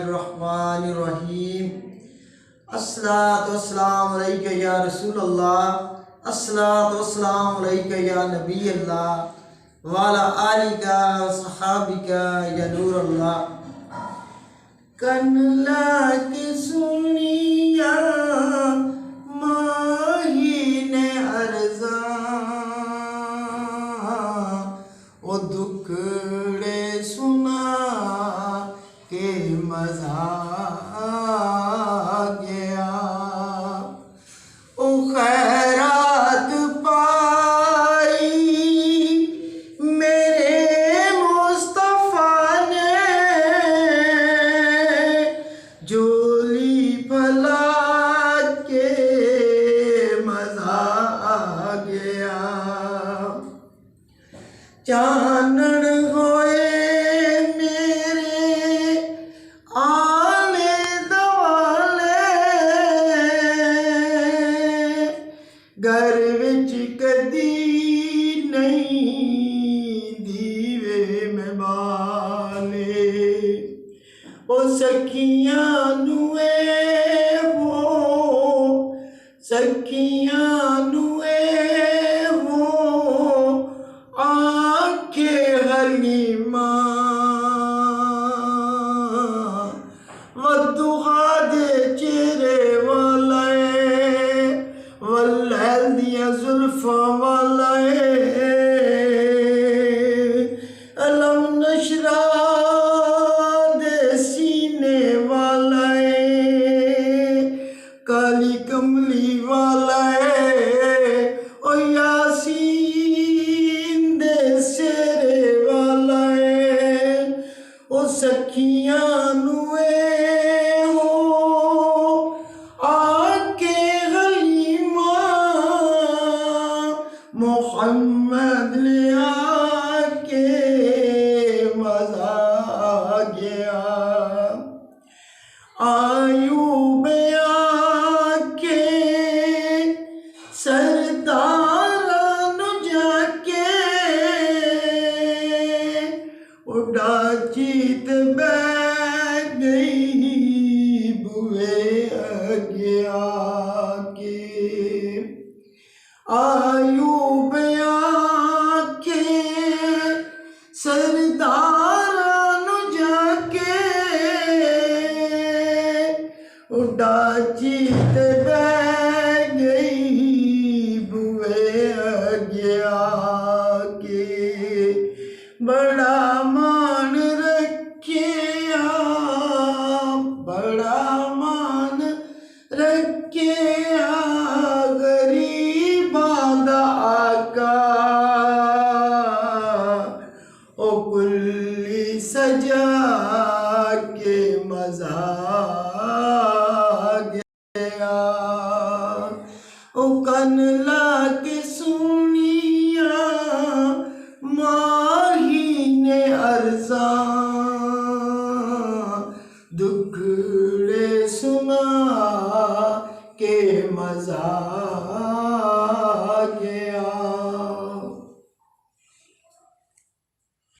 रहमानिर्रहीम। अस्सलातु वस्सलामु अलैका या रसूल अल्लाह, अस्सलातु वस्सलामु अलैका या नबी अल्लाह, वाला आलिका सहाबिका या नूर अल्लाह। कन लागे सुनिया माहीने अर्ज़ा, ओ दुखड़े सुना के मज़ा आ गया। ओ खैरात पाई मेरे मुस्तफ़ा ने, झोली फैला के मज़ा आ गया। चानन होए मेरे आले दवाले, घर विच कदी नहीं दीवे में बाले। ओ सखियां नुए वो, सखियां नुए वो आखे हलीमा, वद्दुहा दे चेहरे वाले, वल्लैल दिया जुल्फा वाले, अलम नशरा दे सीने वाले, काली कमली वाले, ओ यासीन दे सेरे वाले। ओ सखियां नुए हो आके हलीमा, मोहम्मद ले आके मज़ा आ गया। आयूब आके सरदारां नु जाके, उड़ा जीत बैठ गई बुए अगे आके। आयूब आके सरदारां नु जाके, उड़ा जीत बैठ गई बुए अगे आके। बड़ा मान रखिया, बड़ा मान रखिया गरीबां दा आका। ओ कुल्ली सजा के मज़ा आ गया। ओ कन लागे सुनिया माहीने अर्ज़ा, दुखड़े सुना के मज़ा आ गया।